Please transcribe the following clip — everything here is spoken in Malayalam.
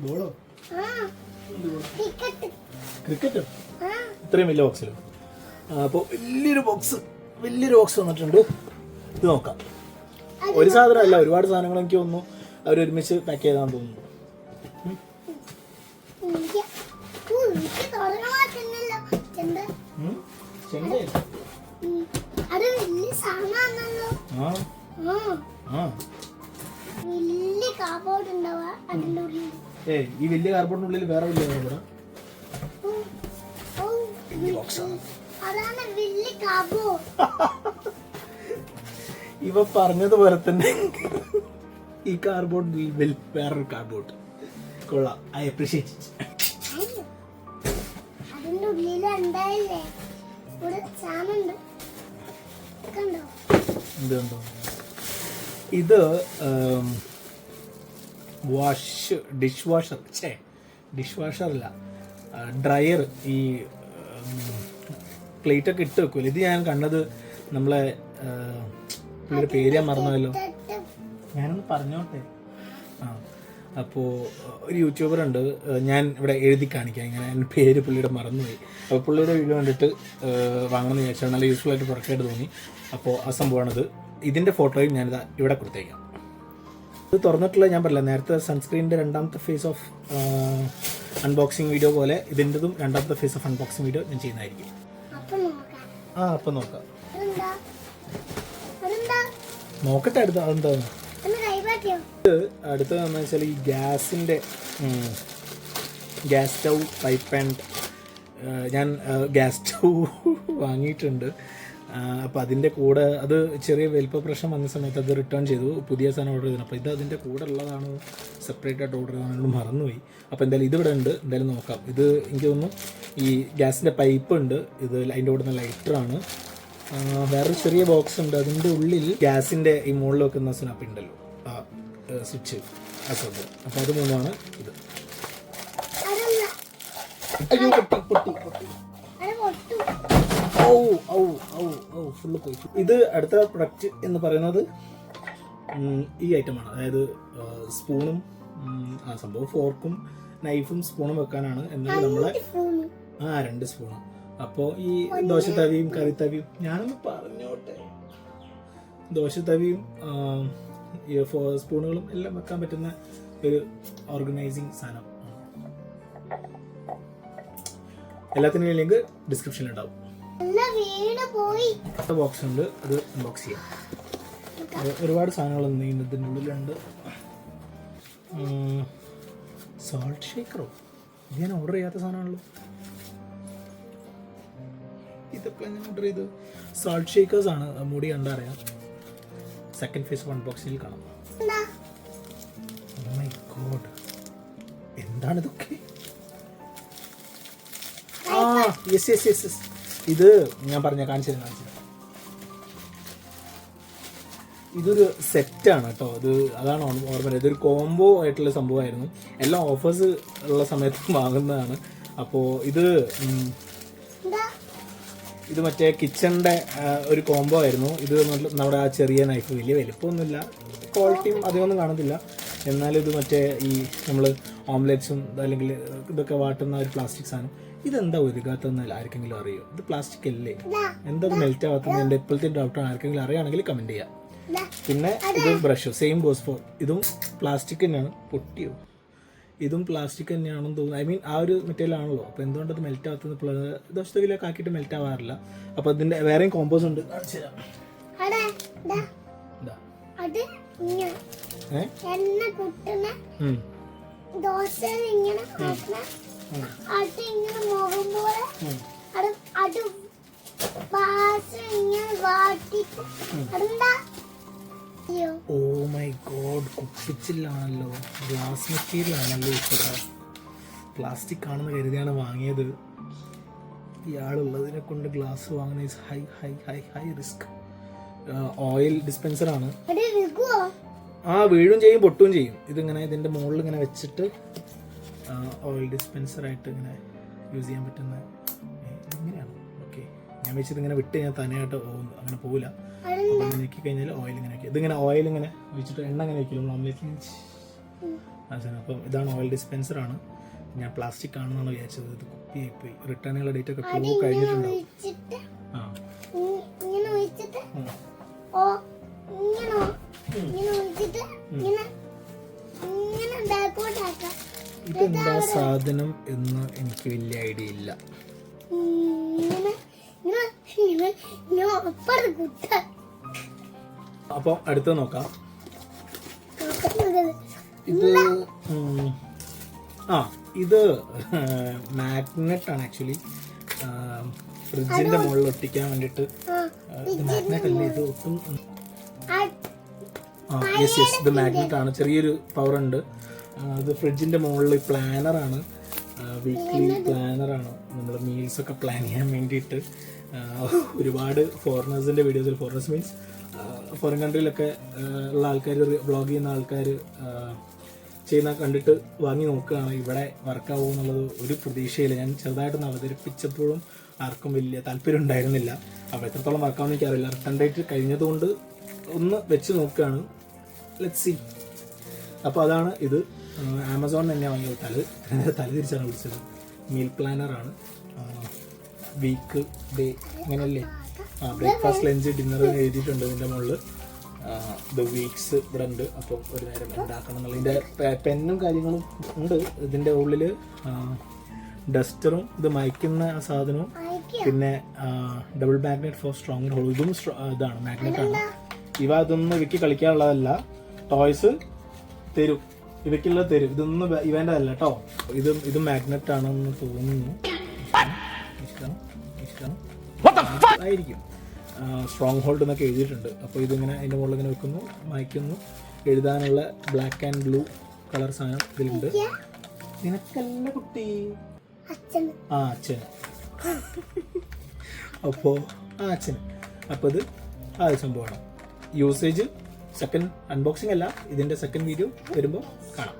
ബോളോ? ക്രിക്കറ്റ്? ഇത്രയും വലിയ ബോക്സിലോ? അപ്പോൾ വലിയൊരു ബോക്സ് വന്നിട്ടുണ്ട്. ഇത് നോക്കാം. ഒരു സാധനമല്ല, ഒരുപാട് സാധനങ്ങൾ എനിക്ക് തോന്നുന്നു അവർ ഒരുമിച്ച് പാക്ക് ചെയ്താന്ന് തോന്നുന്നു. ഈ വലിയ കാർബോർഡിനുള്ളിൽ വേറെ വലിയ കാർബോർഡാ? ഇവ പറഞ്ഞതുപോലെ തന്നെ ഈ കാർബോർഡ് വേറൊരു കാർബോർഡ്. കൊള്ളാം, ഐ അപ്രീഷിയേറ്റ് ഇറ്റ്. ഇത് ഡിഷ് വാഷർ അല്ല, ഡ്രയർ. ഈ പ്ലേറ്റ് ഒക്കെ ഇട്ട് വെക്കൂല. ഇത് ഞാൻ കണ്ടത് നമ്മളെ പുള്ളിയുടെ പേര് ഞാൻ മറന്നല്ലോ, ഞാനൊന്ന് പറഞ്ഞോട്ടെ. അപ്പോൾ ഒരു യൂട്യൂബർ ഉണ്ട്, ഞാൻ ഇവിടെ എഴുതി കാണിക്കാം, ഇങ്ങനെ എൻ്റെ പേര് പുള്ളിയുടെ മറന്നുപോയി. അപ്പോൾ പുള്ളിയുടെ വീഡിയോ കണ്ടിട്ട് വാങ്ങണമെന്ന് വിചാരിച്ചാൽ നല്ല യൂസ്ഫുൾ ആയിട്ട് പ്രൊഡക്റ്റായിട്ട് തോന്നി. അപ്പോൾ ആ സംഭവമാണിത്. ഇതിൻ്റെ ഫോട്ടോയും ഞാനിതാ ഇവിടെ കൊടുത്തേക്കാം. ഇത് തുറന്നിട്ടുള്ള, ഞാൻ പറഞ്ഞില്ല നേരത്തെ സൺസ്ക്രീനിൻ്റെ രണ്ടാമത്തെ ഫേസ് ഓഫ് അൺബോക്സിങ് വീഡിയോ പോലെ ഇതിൻ്റെതും രണ്ടാമത്തെ ഫേസ് ഓഫ് അൺബോക്സിങ് വീഡിയോ ഞാൻ ചെയ്യുന്നതായിരിക്കും. അപ്പം നോക്കാം. നോക്കട്ടെ അടുത്ത അതെന്താണ്. അടുത്തതെന്ന് വെച്ചാൽ ഈ ഗ്യാസ് സ്റ്റൗ പൈപ്പ് ആൻഡ് ഞാൻ ഗ്യാസ് സ്റ്റൗ വാങ്ങിയിട്ടുണ്ട്. അപ്പോൾ അതിൻ്റെ കൂടെ അത് ചെറിയ വലിപ്പ പ്രശ്നം വന്ന സമയത്ത് അത് റിട്ടേൺ ചെയ്തു, പുതിയ സാധനം ഓർഡർ ചെയ്തു. അപ്പോൾ ഇത് അതിൻ്റെ കൂടെ ഉള്ളതാണ്, സെപ്പറേറ്റ് ആയിട്ട് ഓർഡർ ചെയ്യാൻ മറന്നുപോയി. അപ്പോൾ എന്തായാലും ഇതിവിടെ ഉണ്ട്, എന്തായാലും നോക്കാം. ഇത് എനിക്ക് തോന്നുന്നു ഈ ഗ്യാസിൻ്റെ പൈപ്പ് ഉണ്ട്, ഇത് അതിൻ്റെ കൂടെ നിന്ന് ലൈറ്ററാണ്. വേറൊരു ചെറിയ ബോക്സ് ഉണ്ട്, അതിൻ്റെ ഉള്ളിൽ ഗ്യാസിൻ്റെ ഈ മുകളിൽ വെക്കുന്ന സ്നാപ്പ് ഉണ്ടല്ലോ, ആ സ്വിച്ച്, ആ സംഭവം. അപ്പോൾ അത് മൂന്നാണ് ഇത്. ഫുള്ള് പോയി. ഇത് അടുത്ത പ്രൊഡക്റ്റ് എന്ന് പറയുന്നത് ഈ ഐറ്റമാണ്. അതായത് സ്പൂണും ആ സംഭവം ഫോർക്കും നൈഫും സ്പൂണും വെക്കാനാണ്. എന്നാൽ നമ്മളെ 2 സ്പൂണ്. അപ്പോൾ ഈ ദോശത്തവിയും കറിത്തവിയും, ഞാനൊന്ന് പറഞ്ഞോട്ടെ, ദോശത്തവിയും ഈ സ്പൂണുകളും എല്ലാം വെക്കാൻ പറ്റുന്ന ഒരു ഓർഗനൈസിങ് സാധനം. എല്ലാത്തിനും ലിങ്ക് ഡിസ്ക്രിപ്ഷനിൽ ഉണ്ടാവും. ബോക്സ് ഉണ്ട്, അത് അൺബോക്സ് ചെയ്യാം. ഒരുപാട് സാധനങ്ങളൊന്നും ഇതിൻ്റെ ഉള്ളിലുണ്ട്. സോൾട്ട് ഷേക്കറോ? ഇത് ഞാൻ ഓർഡർ ചെയ്യാത്ത സാധനമാണല്ലോ. ഇതൊക്കെ ഞാൻ ഓർഡർ ചെയ്ത് സോൾട്ട് ഷേക്കേഴ്സ് ആണ്. മുടി കണ്ടറിയാം. സെക്കൻഡ് ഫേസ് അൺബോക്സിങ്ങിൽ കാണാം. ഓ മൈ ഗോഡ്, എന്താണിതൊക്കെ? യെസ്. ഇത് ഞാൻ കാണിച്ചു തരാം. ഇതൊരു സെറ്റാണ് കേട്ടോ. അതാണ് ഓർമ്മ. ഇതൊരു കോംബോ ആയിട്ടുള്ള സംഭവമായിരുന്നു. എല്ലാം ഓഫേഴ്സ് ഉള്ള സമയത്ത് വാങ്ങുന്നതാണ്. അപ്പോൾ ഇത് മറ്റേ കിച്ചണിൻ്റെ ഒരു കോംബോ ആയിരുന്നു. ഇത് നമ്മുടെ ആ ചെറിയ നൈഫ്, വലിയ വലിപ്പമൊന്നുമില്ല, ക്വാളിറ്റിയും അധികമൊന്നും കാണത്തില്ല. എന്നാലും ഇത് മറ്റേ ഈ നമ്മൾ ഓംലെറ്റ്സും അല്ലെങ്കിൽ ഇതൊക്കെ വാട്ടുന്ന ഒരു പ്ലാസ്റ്റിക് സാധനം. ഇതെന്താ ഒരുക്കാത്തതെന്ന് ആർക്കെങ്കിലും അറിയോ? ഇത് പ്ലാസ്റ്റിക് അല്ലേ? എന്താ മെൽറ്റ് ആവാത്തത്? എൻ്റെ ഇപ്പോഴത്തെ ഡൗട്ടാണ്. ആർക്കെങ്കിലും അറിയുകയാണെങ്കിൽ കമൻറ്റ് ചെയ്യാം. പിന്നെ ഇത് ബ്രഷ്, സെയിം ഗോസ് ഫോർ. ഇതും പ്ലാസ്റ്റിക് തന്നെയാണ്. പൊട്ടിയോ? ഇതും പ്ലാസ്റ്റിക് തന്നെയാണെന്ന് തോന്നുന്നു. ഐ മീൻ ആ ഒരു മെറ്റീരിയലാണല്ലോ. അപ്പോൾ എന്തുകൊണ്ടത് മെൽറ്റ് ആവാത്തത്? ദോശത്തവിയിലൊക്കെ ആക്കിയിട്ട് മെൽറ്റ് ആവാറില്ല. അപ്പോൾ ഇതിൻ്റെ വേറെയും കോമ്പോസ് ഉണ്ട്. ഓ മൈ ഗോഡ്, കുപ്പിച്ചിലാണല്ലോ, ഗ്ലാസ് മെറ്റീരിയൽ ആണല്ലോ. പ്ലാസ്റ്റിക് ആണെന്ന് കരുതിയാണ് വാങ്ങിയത്. ഇയാളുള്ളതിനെ കൊണ്ട് ഗ്ലാസ് വാങ്ങുന്ന is high high high high risk. Oil ഡിസ്പെൻസറാണ്. വീഴും ചെയ്യും പൊട്ടുകയും ചെയ്യും. ഇതിങ്ങനെ ഇതിൻ്റെ മുകളിൽ ഇങ്ങനെ വെച്ചിട്ട് ഓയിൽ ഡിസ്പെൻസറായിട്ട് ഇങ്ങനെ യൂസ് ചെയ്യാൻ പറ്റുന്ന ഇങ്ങനെയാണ്. ഓക്കെ, ഞാൻ വെച്ചിട്ട് ഇങ്ങനെ വിട്ട് ഞാൻ തന്നെയായിട്ട് അങ്ങനെ പോകില്ല. അപ്പോൾ നീക്കി കഴിഞ്ഞാൽ ഓയിൽ ഇങ്ങനെ വയ്ക്കുക. ഇതിങ്ങനെ ഓയിൽ ഇങ്ങനെ ഒഴിച്ചിട്ട് എണ്ണ ഇങ്ങനെ വയ്ക്കില്ല നമ്മൾ ഓംലേറ്റ്. അപ്പം ഇതാണ് ഓയിൽ ഡിസ്പെൻസറാണ്. ഞാൻ പ്ലാസ്റ്റിക് ആണെന്നാണ് വിചാരിച്ചത്. ഇത് കുപ്പിയായിപ്പോയി. റിട്ടേണുള്ള ഡേറ്റ് ഒക്കെ എപ്പോഴും കഴിഞ്ഞിട്ടുണ്ടാവും. ഇതെന്താ സാധനം എന്ന് എനിക്ക് വലിയ ഐഡിയ ഇല്ല. അപ്പോൾ അടുത്ത് നോക്കാം. ഇത് ഇത് മാഗ്നറ്റ് ആണ് ആക്ച്വലി. ഫ്രിഡ്ജിന്റെ മുകളിൽ ഒട്ടിക്കാൻ വേണ്ടിയിട്ട്. ഇത് മാഗ്നറ്റ് അല്ലേ, ഇത് ഒട്ടും. യെസ് യെസ്, ഇത് മാഗ്നറ്റ് ആണ്. ചെറിയൊരു പവർ ഉണ്ട്. ഇത് ഫ്രിഡ്ജിന്റെ മുകളിൽ പ്ലാനറാണ്. വീക്ക്ലി പ്ലാനറാണ്. നമ്മൾ മീൽസ് ഒക്കെ പ്ലാൻ ചെയ്യാൻ വേണ്ടിയിട്ട് ഒരുപാട് ഫോറിനേഴ്സിന്റെ വീഡിയോസിൽ, ഫോറിനേഴ്സ് മീൻസ് ഫോറിൻ കൺട്രിയിലൊക്കെ ഉള്ള ആൾക്കാർ, വ്ളോഗ് ചെയ്യുന്ന ആൾക്കാർ ചെയ്യുന്ന കണ്ടിട്ട് വാങ്ങി നോക്കുകയാണ്. ഇവിടെ വർക്കാവും എന്നുള്ളത് ഒരു പ്രതീക്ഷയില്ല. ഞാൻ ചെറുതായിട്ടൊന്ന് അവതരിപ്പിച്ചപ്പോഴും ആർക്കും വലിയ താല്പര്യം ഉണ്ടായിരുന്നില്ല. അപ്പോൾ എത്രത്തോളം വർക്കാവുമെന്ന് എനിക്കറിയില്ല. റിട്ടേൺ ഡേറ്റ് കഴിഞ്ഞതുകൊണ്ട് ഒന്ന് വെച്ച് നോക്കുകയാണ്. Let's see. അപ്പോൾ അതാണ് ഇത്. ആമസോണിൽ തന്നെയാണ് വാങ്ങിയത്. തല തിരിച്ചാണ് വിളിച്ചത്. മീൽ പ്ലാനറാണ്. വീക്ക് ഡേ അങ്ങനെയല്ലേ. ബ്രേക്ക്ഫാസ്റ്റ്, ലഞ്ച്, ഡിന്നർ എഴുതിയിട്ടുണ്ട് ഇതിൻ്റെ മുകളിൽ. ദ വീക്സ് ഇവിടെ ഉണ്ട്. അപ്പോൾ ഒരു നേരം ഉണ്ടാക്കണം എന്നുള്ള ഇതിൻ്റെ പെന്നും കാര്യങ്ങളും ഉണ്ട്. ഇതിൻ്റെ ഉള്ളിൽ ഡസ്റ്ററും ഇത് മയക്കുന്ന സാധനവും പിന്നെ double magnet for strong hold. ഇതും ഇതാണ്, മാഗ്നറ്റാണ്. ഇവ ഇതൊന്നും ഇവയ്ക്ക് കളിക്കാനുള്ളതല്ല. ടോയ്സ് തരും, ഇവയ്ക്കുള്ളത് തരും. ഇതൊന്നും ഇവൻ്റെ അല്ല കേട്ടോ. ഇത് മാഗ്നറ്റ് ആണെന്ന് തോന്നുന്നു. ആയിരിക്കും. സ്ട്രോങ് ഹോൾഡ് എന്നൊക്കെ എഴുതിയിട്ടുണ്ട്. അപ്പോൾ ഇതിങ്ങനെ അതിൻ്റെ മുകളിൽ ഇങ്ങനെ വെക്കുന്നു, മായ്ക്കുന്നു. എഴുതാനുള്ള ബ്ലാക്ക് ആൻഡ് ബ്ലൂ കളർ സാധനം ഇതിലുണ്ട്. നിനക്കല്ല കുട്ടി, അച്ഛന്. അപ്പോൾ അച്ഛന്. അപ്പോൾ ഇത് സംഭവമാണ്. യൂസേജ് സെക്കൻഡ് അൺബോക്സിംഗ് അല്ല, ഇതിൻ്റെ സെക്കൻഡ് വീഡിയോ വരുമ്പോൾ കാണാം.